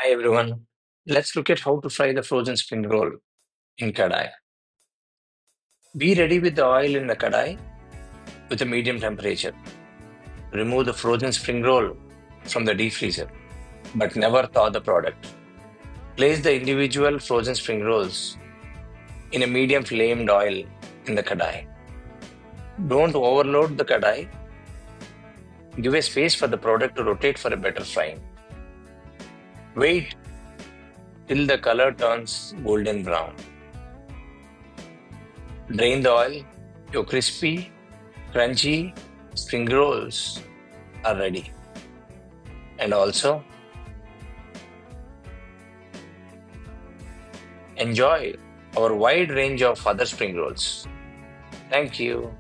Hi everyone. Let's look at how to fry the frozen spring roll in kadai. Be ready with the oil in the kadai with a medium temperature. Remove the frozen spring roll from the deep freezer, but never thaw the product. Place the individual frozen spring rolls in a medium flamed oil in the kadai. Don't overload the kadai. Give a space for the product to rotate for a better frying. Wait till the color turns golden brown. Drain the oil. Your crispy, crunchy spring rolls are ready. And also enjoy our wide range of other spring rolls. Thank you.